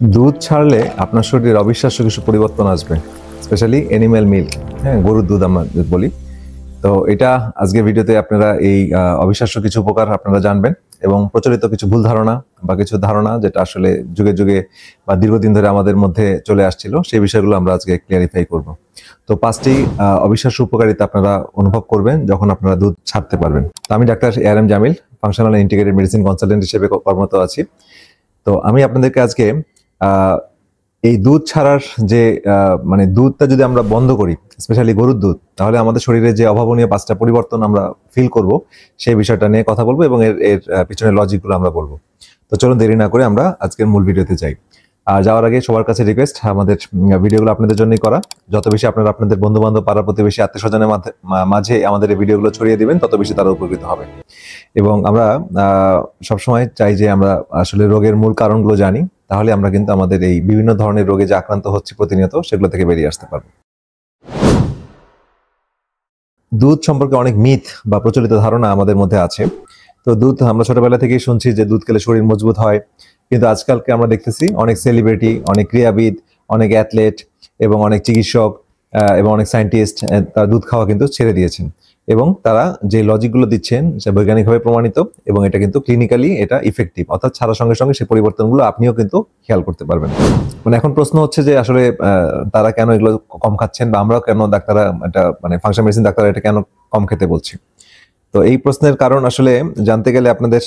দুধ ছাড়লে আপনার শরীরে অবিশ্বাস্য কিছু পরিবর্তন আসবে, স্পেশালি অ্যানিম্যাল মিল্ক। হ্যাঁ, গরুর দুধ আমরা বলি। তো এটা আজকে ভিডিওতে আপনারা এই অবিশ্বাস্য কিছু উপকার আপনারা জানবেন এবং প্রচলিত কিছু ভুল ধারণা বা কিছু ধারণা যেটা আসলে যুগে যুগে বা দীর্ঘদিন ধরে আমাদের মধ্যে চলে আসছিল, সেই বিষয়গুলো আমরা আজকে ক্লিয়ারিফাই করব। তো 5টি অবিশ্বাস্য উপকারিতা আপনারা অনুভব করবেন যখন আপনারা দুধ ছাড়তে পারবেন। তো আমি doctor ARM Jamil, functional integrated medicine consultant হিসেবে কর্মরত আছি। তো আমি আপনাদেরকে আজকে এই দুধ ছাড়ার যে মানে দুধটা যদি আমরা বন্ধ করি, স্পেশালি গরুর দুধ, তাহলে আমাদের শরীরে যে অভাবনীয় 5টা পরিবর্তন আমরা ফিল করব, সেই বিষয়টা নিয়ে কথা বলবো এবং এর এর পিছনের লজিকগুলো আমরা বলবো। তো চলুন দেরি না করে আমরা আজকের মূল ভিডিওতে যাই। আর যাওয়ার আগে সবার কাছে রিকোয়েস্ট, আমাদের ভিডিওগুলো আপনাদের জন্যই করা। যত বেশি আপনারা আপনাদের বন্ধু বান্ধব, পাড়া প্রতিবেশী, আত্মীয় স্বজনের মাঝে আমাদের এই ভিডিওগুলো ছড়িয়ে দিবেন, তত বেশি তারা উপকৃত হবে। এবং আমরা সবসময় চাই যে আমরা আসলে রোগের মূল কারণগুলো জানি, তাহলে আমরা কিন্তু আমাদের এই বিভিন্ন ধরনের রোগে যে আক্রান্ত হচ্ছে প্রতিনিয়ত, সেগুলো থেকে বেরিয়ে আসতে পারবো। দুধ সম্পর্কে অনেক মিথ বা প্রচলিত ধারণা আমাদের মধ্যে আছে। তো দুধ আমরা ছোটবেলা থেকেই শুনছি যে দুধ খেলে শরীর মজবুত হয়, কিন্তু আজকালকে আমরা দেখতেছি অনেক সেলিব্রিটি, অনেক ক্রীড়াবিদ, অনেক অ্যাথলেট এবং অনেক চিকিৎসক এবং অনেক সায়েন্টিস্ট তারা দুধ খাওয়া কিন্তু ছেড়ে দিয়েছেন এবং তারা যে লজিকগুলো দিচ্ছেন সে বৈজ্ঞানিকভাবে প্রমাণিত এবং এটা কিন্তু ক্লিনিক্যালি এটা ইফেক্টিভ, অর্থাৎ ছাড়ার সঙ্গে সঙ্গে সেই পরিবর্তনগুলো আপনিও কিন্তু খেয়াল করতে পারবেন। মানে এখন প্রশ্ন হচ্ছে যে আসলে তারা কেন এগুলো কম খাচ্ছেন বা আমরাও কেন ডাক্তাররা এটা মানে ফাংশন মেডিসিন ডাক্তাররা এটা কেন কম খেতে বলছি। তো এই প্রশ্নের কারণ আসলে জানতে গেলে আপনাদের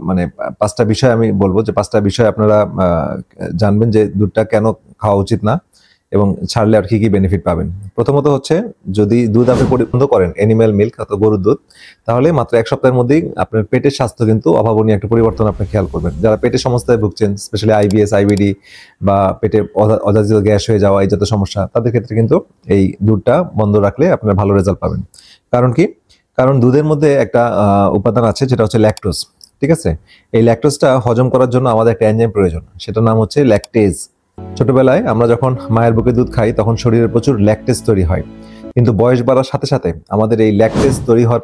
মানে 5টা বিষয় আমি বলবো, যে 5টা বিষয় আপনারা জানবেন যে দুধটা কেন খাওয়া উচিত না এবং ছাড়লে আর কি কি বেনিফিট পাবেন। প্রথমত হচ্ছে, যদি দুধ আপনি বন্ধ করেন, অ্যানিম্যাল মিল্ক অথবা গরুর দুধ, তাহলে মাত্র 1 সপ্তাহের মধ্যেই আপনার পেটের স্বাস্থ্য কিন্তু অভাবনীয় একটা পরিবর্তন আপনি খেয়াল করবেন। যারা পেটের সমস্যায় ভুগছেন, স্পেশালি IBS, IBD বা পেটে অযাচিত গ্যাস হয়ে যাওয়া, এই জাতীয় সমস্যা, তাদের ক্ষেত্রে কিন্তু এই দুধটা বন্ধ রাখলে আপনারা ভালো রেজাল্ট পাবেন। কারণ কি? কারণ দুধের মধ্যে একটা উপাদান আছে যেটা হচ্ছে ল্যাকটোজ। ঠিক আছে? এই ল্যাকটোজটা হজম করার জন্য আমাদের একটা এনজাইম প্রয়োজন, সেটার নাম হচ্ছে ল্যাকটেজ। ছোটবেলায় আমরা যখন মায়ের বুকে দুধ খাই তখন শরীরে প্রচুর ল্যাকটেজ তৈরি হয়, কিন্তু বয়স বাড়ার সাথে সাথে আমাদের এই ল্যাকটেজ তৈরি হওয়ার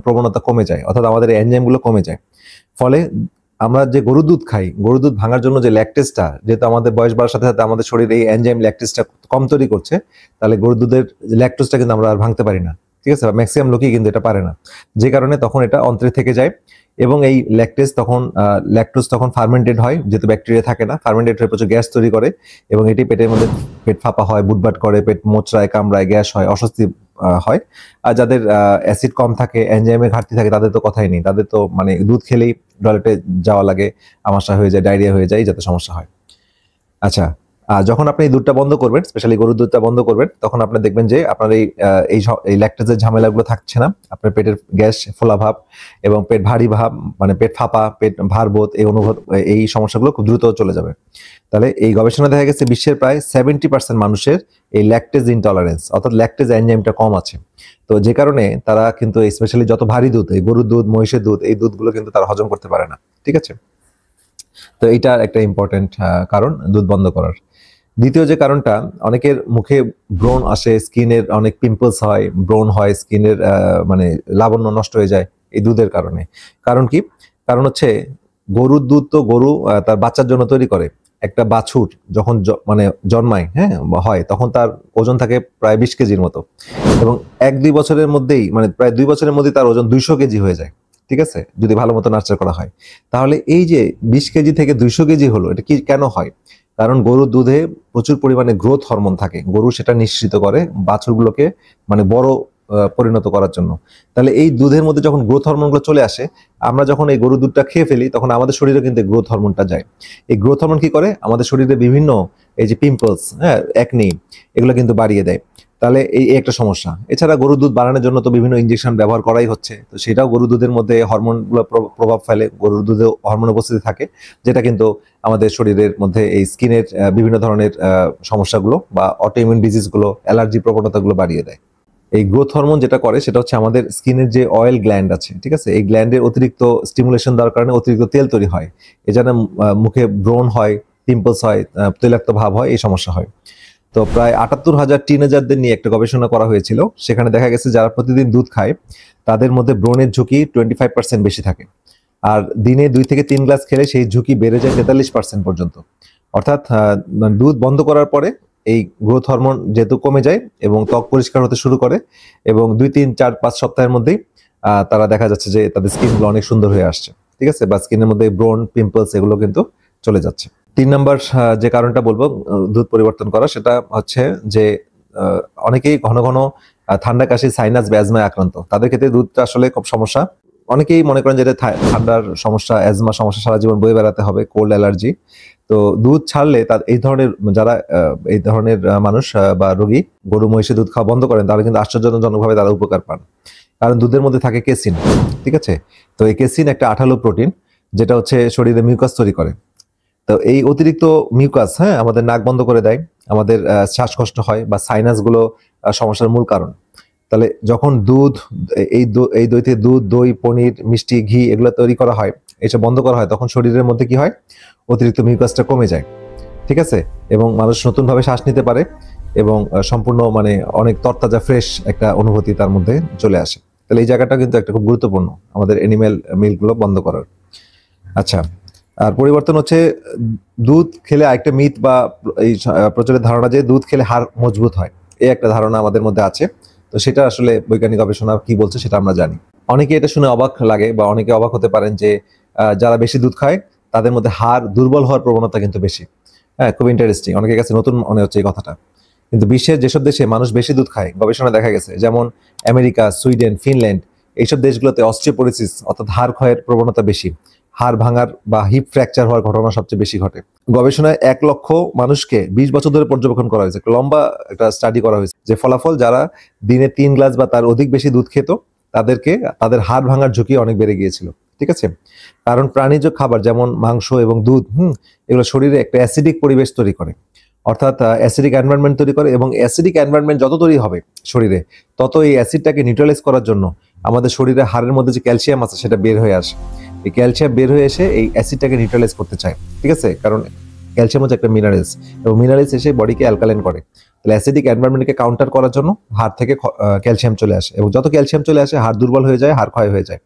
প্রবণতা কমে যায়, অর্থাৎ আমাদের এই এনজাইমগুলো কমে যায়। ফলে আমরা যে গরুর দুধ খাই, গরুর দুধ ভাঙার জন্য যে ল্যাকটেজটা, যেহেতু আমাদের বয়স বাড়ার সাথে সাথে আমাদের শরীরে এই এনজাইম ল্যাকটেজটা কম তৈরি করছে, তাহলে গরুর দুধের ল্যাকটোজটা কিন্তু আমরা আর ভাঙতে পারি না। ঠিক আছে? ম্যাক্সিমাম লোকই কিন্তু এটা পারে না, যে কারণে তখন এটা অন্ত্রে থেকে যায় এবং এই ল্যাকটোজ তখন ফার্মেন্টেড হয়, যেহেতু ব্যাকটেরিয়া থাকে না, ফার্মেন্টেড হয়ে প্রচুর গ্যাস তৈরি করে এবং এটি পেটের মধ্যে পেট ফাঁপা হয়, বুটবাট করে, পেট মোচড়ায়, কামড়ায়, গ্যাস হয়, অস্বস্তি হয়। আর যাদের অ্যাসিড কম থাকে, এনজাইমের ঘাটতি থাকে, তাদের তো কথাই নেই, তাদের তো মানে দুধ খেলেই টয়লেটে যাওয়া লাগে, আমাশা হয়ে যায়, ডায়রিয়া হয়ে যায়, যাতে সমস্যা হয়। আচ্ছা, যখন আপনি এই দুধটা বন্ধ করবেন, স্পেশালি গরুর দুধটা বন্ধ করবেন, তখন আপনি দেখবেন যে আপনার এই ল্যাকটেজের ঝামেলাগুলো থাকছে না। আপনার পেটের গ্যাস, ফোলা ভাব এবং পেট ভারী ভাব, মানে পেট ফাঁপা, পেট ভারবোধ, এই সমস্যাগুলো খুব দ্রুত চলে যাবে। তাহলে এই গবেষণা দেখা গেছে বিশ্বের প্রায় 70% মানুষের এই ল্যাকটেজ ইনটলারেন্স, অর্থাৎ ল্যাকটেজ এনজাইমটা কম আছে। তো যে কারণে তারা কিন্তু স্পেশালি যত ভারী দুধ, এই গরুর দুধ, মহিষের দুধ, এই দুধগুলো কিন্তু তারা হজম করতে পারে না। ঠিক আছে? তো এইটা একটা ইম্পর্টেন্ট কারণ দুধ বন্ধ করার। দ্বিতীয় যে কারণটা, অনেকের মুখে ব্রণ আসে, স্কিনের অনেক পিম্পলস হয়, ব্রণ হয়, স্কিনের মানে লাবণ্য নষ্ট হয়ে যায় এই দুধের কারণে। কারণ কি? কারণ হচ্ছে গরুর দুধ তো গরু তার বাচ্চার জন্য তৈরি করে। একটা বাছুর যখন মানে জন্মায়, হ্যাঁ, হয়, তখন তার ওজন থাকে প্রায় 20 কেজির মতো এবং 1-2 বছরের মধ্যেই, মানে প্রায় 2 বছরের মধ্যেই তার ওজন 200 কেজি হয়ে যায়। ঠিক আছে? যদি ভালো মতো নার্চার করা হয়। তাহলে এই যে 20 কেজি থেকে 200 কেজি হলো, এটা কি কেন হয়? কারণ গরুর দুধে প্রচুর পরিমাণে গ্রোথ হরমোন থাকে, গরু সেটা নিঃসৃত করে বাছুরগুলোকে মানে বড় পরিণত করার জন্য। তাহলে এই দুধের মধ্যে যখন গ্রোথ হরমোনগুলো চলে আসে, আমরা যখন এই গরুর দুধটা খেয়ে ফেলি, তখন আমাদের শরীরে কিন্তু গ্রোথ হরমোনটা যায়। এই গ্রোথ হরমোন কি করে? আমাদের শরীরে বিভিন্ন এই যে পিম্পলস, হ্যাঁ, একনি, এগুলো কিন্তু বাড়িয়ে দেয়। তাহলে এই একটা সমস্যা। এছাড়া গরুর দুধ বাড়ানোর জন্য তো বিভিন্ন ইনজেকশন ব্যবহার করাই হচ্ছে, তো সেটাও গরুর দুধের মধ্যে হরমোনগুলো প্রভাব ফেলে, গরুর দুধে হরমোন উপস্থিতি থাকে, যেটা কিন্তু আমাদের শরীরের মধ্যে এই স্কিনের বিভিন্ন ধরনের সমস্যাগুলো বা অটোইমিউন ডিজিজগুলো, অ্যালার্জি প্রবণতাগুলো বাড়িয়ে দেয়। এই গ্রোথ হরমোন যেটা করে সেটা হচ্ছে আমাদের স্কিনের যে অয়েল গ্ল্যান্ড আছে, ঠিক আছে, এই গ্ল্যান্ডের অতিরিক্ত স্টিমুলেশন দেওয়ার কারণে অতিরিক্ত তেল তৈরি হয়, এজন্য মুখে ব্রণ হয়, পিম্পলস হয়, তৈলাক্ত ভাব হয়, এই সমস্যা হয়। তো প্রায় 78,000 টিনেজারদের নিয়ে একটা গবেষণা করা হয়েছিল, সেখানে দেখা গেছে যারা প্রতিদিন দুধ খায় তাদের মধ্যে ব্রণের ঝুঁকি 25% বেশি থাকে, আর দিনে 2 থেকে 3 গ্লাস খেলে সেই ঝুঁকি বেড়ে যায় 43% পর্যন্ত। অর্থাৎ মানে দুধ বন্ধ করার পরে এই গ্রোথ হরমোন যেহেতু কমে যায় এবং ত্বক পরিষ্কার হতে শুরু করে, এবং 2, 3, 4, 5 সপ্তাহের মধ্যেই তারা দেখা যাচ্ছে যে তাদের স্কিনগুলো অনেক সুন্দর হয়ে আসছে, ঠিক আছে, বা স্কিনের মধ্যে ব্রন, পিম্পলস এগুলো কিন্তু চলে যাচ্ছে। 3 নাম্বার যে কারণটা বলবো দুধ পরিবর্তন করা, সেটা হচ্ছে যে অনেকেই ঘন ঘন ঠান্ডা, কাশি, সাইনাস, অ্যাজমায় আক্রান্ত। তাদের ক্ষেত্রে দুধটা আসলে খুব সমস্যা। অনেকেই মনে করেন যে ঠান্ডার সমস্যা, অ্যাজমা সমস্যা সারা জীবন বয়ে বেড়াতে হবে, কোল্ড অ্যালার্জি। তো দুধ ছাড়লে তার এই ধরনের যারা এই ধরনের মানুষ বা রোগী গরু মহিষের দুধ খাওয়া বন্ধ করেন, তাহলে কিন্তু আশ্চর্যজনকভাবে তারা উপকার পান। কারণ দুধের মধ্যে থাকে কেসিন, ঠিক আছে। তো এই কেসিন একটা আঠালো প্রোটিন, যেটা হচ্ছে শরীরে মিউকাস তৈরি করে। তো এই অতিরিক্ত মিউকাস আমাদের নাক বন্ধ করে দেয়, আমাদের শ্বাসকষ্ট হয় বা সাইনাস গুলো সমস্যার মূল কারণ। তাহলে যখন দুধ এই দই থেকে দুধ, দই, পনির, মিষ্টি, ঘি এগুলো তৈরি করা হয়, এটা বন্ধ করা হয়, তখন শরীরের মধ্যে কি হয়, অতিরিক্ত মিউকাসটা কমে যায়, ঠিক আছে, এবং মানুষ নতুন ভাবে শ্বাস নিতে পারে এবং সম্পূর্ণ মানে অনেক তরতাজা ফ্রেশ একটা অনুভূতি তার মধ্যে চলে আসে। তাহলে এই জায়গাটা কিন্তু একটা খুব গুরুত্বপূর্ণ আমাদের এনিম্যাল মিল্কগুলো বন্ধ করার। আচ্ছা, আর পরিবর্তন হচ্ছে দুধ খেলে আরেকটা মিথ বা এই প্রচলিত ধারণা যে দুধ খেলে হাড় মজবুত হয়, এই একটা ধারণা আমাদের মধ্যে আছে। তো সেটা আসলে বৈজ্ঞানিক গবেষণা কি বলছে সেটা আমরা জানি। অনেকে এটা শুনে অবাক লাগে বা অনেকে অবাক হতে পারেন যে যারা বেশি দুধ খায় তাদের মধ্যে হাড় দুর্বল হওয়ার প্রবণতা কিন্তু বেশি। খুব ইন্টারেস্টিং, অনেকের কাছে নতুন মনে হচ্ছে এই কথাটা। কিন্তু বিশ্বের যেসব দেশে মানুষ বেশি দুধ খায়, গবেষণা দেখা গেছে, যেমন আমেরিকা, সুইডেন, ফিনল্যান্ড, এইসব দেশগুলোতে অস্টিওপোরোসিস অর্থাৎ হাড় ক্ষয়ের প্রবণতা বেশি, হাড় ভাঙার বা হিপ ফ্র্যাকচার হওয়ার ঘটনা সবচেয়ে বেশি ঘটে। গবেষণায় 1 লক্ষ মানুষকে 20 বছর ধরে পর্যবেক্ষণ করা হয়েছে, লম্বা একটা স্টাডি করা হয়েছে, যে ফলাফল যারা দিনে 3 গ্লাস বা তার অধিক বেশি দুধ খেত তাদের হাড় ভাঙার ঝুঁকি অনেক বেড়ে গিয়েছিল, ঠিক আছে। কারণ প্রাণীজ খাবার যেমন মাংস এবং দুধ এগুলো শরীরে একটা অ্যাসিডিক পরিবেশ তৈরি করে, অর্থাৎ অ্যাসিডিক এনভায়রনমেন্ট তৈরি করে, এবং অ্যাসিডিক এনভায়রনমেন্ট যত তৈরি হবে শরীরে, তত এই অ্যাসিডটাকে নিউট্রালাইজ করার জন্য আমাদের শরীরে হাড়ের মধ্যে যে ক্যালসিয়াম আছে সেটা বের হয়ে আসে। এই ক্যালসিয়াম বের হয়ে এসে এই অ্যাসিডটাকে নিউট্রালাইজ করতে চায়, ঠিক আছে, কারণ ক্যালসিয়াম হচ্ছে একটা মিনারেলস, এবং মিনারেলস এসে বডিকে অ্যালকালাইন করে। তাহলে অ্যাসিডিক এনভায়রনমেন্টকে কাউন্টার করার জন্য হাড় থেকে ক্যালসিয়াম চলে আসে, এবং যত ক্যালসিয়াম চলে আসে হাড় দুর্বল হয়ে যায়, হাড় ক্ষয় হয়ে যায়।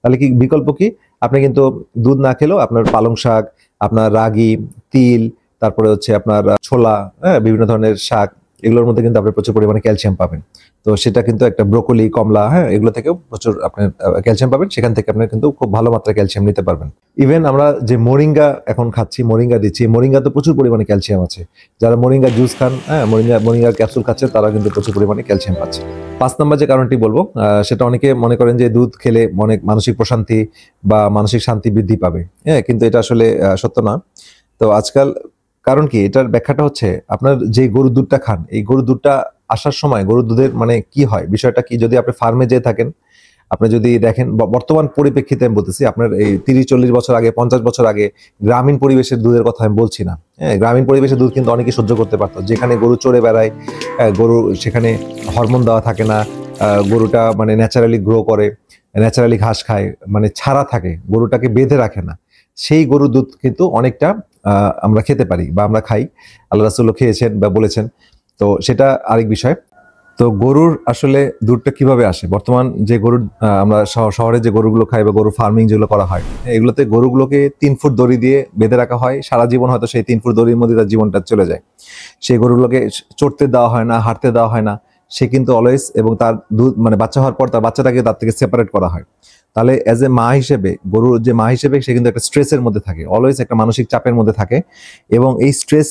তাহলে কি বিকল্প কি? আপনি কিন্তু দুধ না খেলেও আপনার পালং শাক, আপনার রাগি, তিল, তারপরে হচ্ছে আপনার ছোলা, বিভিন্ন ধরনের শাক, এগুলোর মধ্যে কিন্তু আপনি প্রচুর পরিমাণে ক্যালসিয়াম পাবেন। তো সেটা কিন্তু একটা ব্রোকলি, কমলা, এগুলো থেকেও প্রচুর আপনার ক্যালসিয়াম পাবেন, সেখান থেকে আপনি কিন্তু খুব ভালো মাত্রায় ক্যালসিয়াম নিতে পারবেন। ইভেন আমরা যে মোরিঙ্গা এখন খাচ্ছি, মোরিঙ্গা দিচ্ছি, মোরিঙ্গা তো প্রচুর পরিমাণে ক্যালসিয়াম আছে। যারা মোরিঙ্গা জুস খান, মোরিঙ্গার ক্যাপসুল খাচ্ছে, তারা কিন্তু প্রচুর পরিমাণে ক্যালসিয়াম পাচ্ছে। 5 নম্বর যে কারণটি বলবো, সেটা অনেকে মনে করেন যে দুধ খেলে অনেক মানসিক প্রশান্তি বা মানসিক শান্তি বৃদ্ধি পাবে, কিন্তু এটা আসলে সত্য না। তো আজকাল কারণ কি, এটার ব্যাখ্যাটা হচ্ছে আপনার যে গরুর দুধটা খান, এই গরুর দুধটা আসার সময় গরুর দুধের মানে কি হয়, বিষয়টা কি, যদি আপনি ফার্মে যেয়ে থাকেন, আপনি যদি দেখেন, বর্তমান পরিপ্রেক্ষিতে আমি বলতেছি, আপনার এই 30-40 বছর আগে, 50 বছর আগে গ্রামীণ পরিবেশের দুধের কথা আমি বলছি না। গ্রামীণ পরিবেশের দুধ কিন্তু অনেকে সহ্য করতে পারতো, যেখানে গরু চড়ে বেড়ায়, গরু সেখানে হরমোন দেওয়া থাকে না, গরুটা মানে ন্যাচারালি গ্রো করে, ন্যাচারালি ঘাস খায়, মানে ছাড়া থাকে, গরুটাকে বেঁধে রাখে না, সেই গরুর দুধ কিন্তু অনেকটা আমরা খেতে পারি বা আমরা খাই। আল্লাহ রাসূলও খেয়েছেন বা বলেছেন। তো সেটা আরেক বিষয়। তো গরুর আসলে দুধটা কিভাবে আসে, বর্তমান যে গরুর আমরা শহরে যে গরুগুলো খাই বা গরু ফার্মিং যেগুলো করা হয়, এগুলোতে গরুগুলোকে 3 ফুট দড়ি দিয়ে বেঁধে রাখা হয়, সারা জীবন হয়তো সেই 3 ফুট দড়ির মধ্যে তার জীবনটা চলে যায়। সেই গরুগুলোকে চড়তে দেওয়া হয় না, হাঁটতে দেওয়া হয় না, সে কিন্তু অলওয়েজ, এবং তার দুধ মানে বাচ্চা হওয়ার পর তার বাচ্চাটাকে তার থেকে সেপারেট করা হয়। তাহলে এজ এ মা হিসেবে, গরুর যে মা হিসেবে, সে কিন্তু একটা স্ট্রেসের মধ্যে থাকে, অলওয়েজ একটা মানসিক চাপের মধ্যে থাকে, এবং এই স্ট্রেস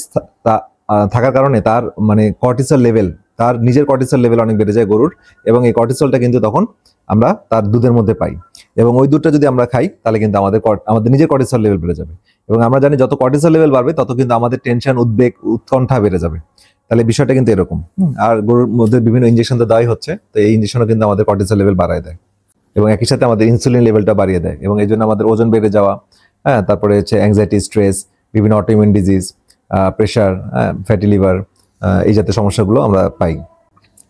থাকার কারণে তার মানে কর্টিসল লেভেল, তার নিজের কর্টিসল লেভেল অনেক বেড়ে যায় গরুর, এবং এই কর্টিসলটা কিন্তু তখন আমরা তার দুধের মধ্যে পাই, এবং ওই দুধটা যদি আমরা খাই তাহলে কিন্তু আমাদের নিজের কর্টিসল লেভেল বেড়ে যাবে, এবং আমরা জানি যত কর্টিসল লেভেল বাড়বে তত কিন্তু আমাদের টেনশন, উদ্বেগ, উৎকণ্ঠা বেড়ে যাবে। তাহলে বিষয়টা কিন্তু এরকম। আর গরুর মধ্যে বিভিন্ন ইনজেকশন তো দেওয়াই হচ্ছে, তো এই ইনজেকশনও কিন্তু আমাদের কর্টিসল লেভেল বাড়ায় দেয়, এবং একই সাথে আমাদের ইনসুলিন লেভেলটা বাড়িয়ে দেয়, এবং এই জন্য আমাদের ওজন বেড়ে যাওয়া, তারপরে হচ্ছে অ্যাংজাইটি, স্ট্রেস, বিভিন্ন autoimmune disease, pressure, fatty liver, এই জাতীয় সমস্যাগুলো আমরা পাই।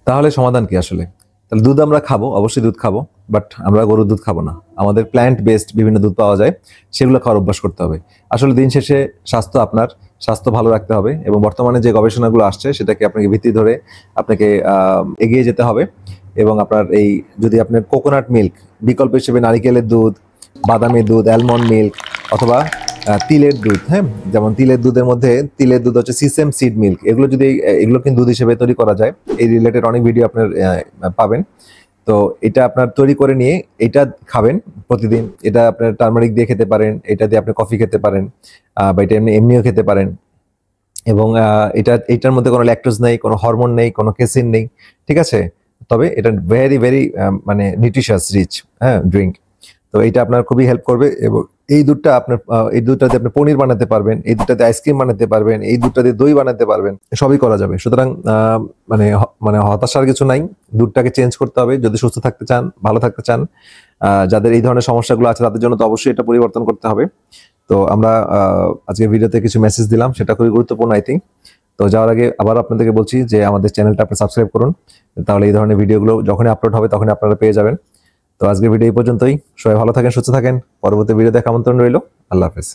তাহলে সমাধান কি আসলে? তাহলে দুধ আমরা খাবো, অবশ্যই দুধ খাবো, বাট আমরা গরুর দুধ খাবো না। আমাদের প্ল্যান্ট বেসড বিভিন্ন দুধ পাওয়া যায়, সেগুলো খাওয়ার অভ্যাস করতে হবে। আসলে দিন শেষে স্বাস্থ্য ভালো রাখতে হবে, এবং বর্তমানে যে গবেষণাগুলো আসছে সেটাকে আপনাকে ভিত্তি ধরে আপনাকে এগিয়ে যেতে হবে। এবং আপনার এই যদি আপনার কোকোনাট মিল্ক বিকল্প হিসেবে নারিকেলের দুধ, বাদামের দুধ, অ্যালমন্ড মিল্ক, অথবা তিলের দুধ, হ্যাঁ, যেমন তিলের দুধের মধ্যে তিলের দুধ হচ্ছে সিসেম সিড মিল্ক, এগুলো যদি এগুলো কিন্তু দুধ হিসেবে তৈরি করা যায়, এই রিলেটেড অনেক ভিডিও আপনার পাবেন। তো এটা আপনার তৈরি করে নিয়ে এটা খাবেন প্রতিদিন। এটা আপনার টার্মারিক দিয়ে খেতে পারেন, এটা দিয়ে আপনি কফি খেতে পারেন, বা এটা এমনিও খেতে পারেন। এবং এটার মধ্যে কোনো ল্যাকটোজ নেই, কোনো হরমোন নেই, কোনো কেসিন নেই, ঠিক আছে। তবে এটা ভেরি ভেরি মানে নিউট্রিশাস রিচ, হ্যাঁ, ড্রিঙ্ক। তো এটা আপনার খুবই হেল্প করবে। এবং এই দুধটা আপনার এই দুধটা দিয়ে আপনি পনির বানাতে পারবেন, এই দুধটা দিয়ে আইসক্রিম বানাতে পারবেন, এই দুধটা দিয়ে দই বানাতে পারবেন, সবই করা যাবে। সুতরাং মানে হতাশার কিছু নাই, দুধটাকে চেঞ্জ করতে হবে যদি সুস্থ থাকতে চান, ভালো থাকতে চান। যাদের এই ধরনের সমস্যাগুলো আছে তাদের জন্য তো অবশ্যই এটা পরিবর্তন করতে হবে। তো আমরা আজকের ভিডিওতে কিছু মেসেজ দিলাম, সেটা খুবই গুরুত্বপূর্ণ আই থিঙ্ক। তো যাওয়ার আগে আবার আপনাদেরকে বলছি যে আমাদের চ্যানেলটা আপনি সাবস্ক্রাইব করুন, তাহলে এই ধরনের ভিডিওগুলো যখনই আপলোড হবে তখনই আপনারা পেয়ে যাবেন। তো আজকের ভিডিও এই পর্যন্তই। সবাই ভালো থাকেন, সুস্থ থাকেন। পরবর্তী ভিডিও দেখা আমন্ত্রণ রইল। আল্লাহ হাফেজ।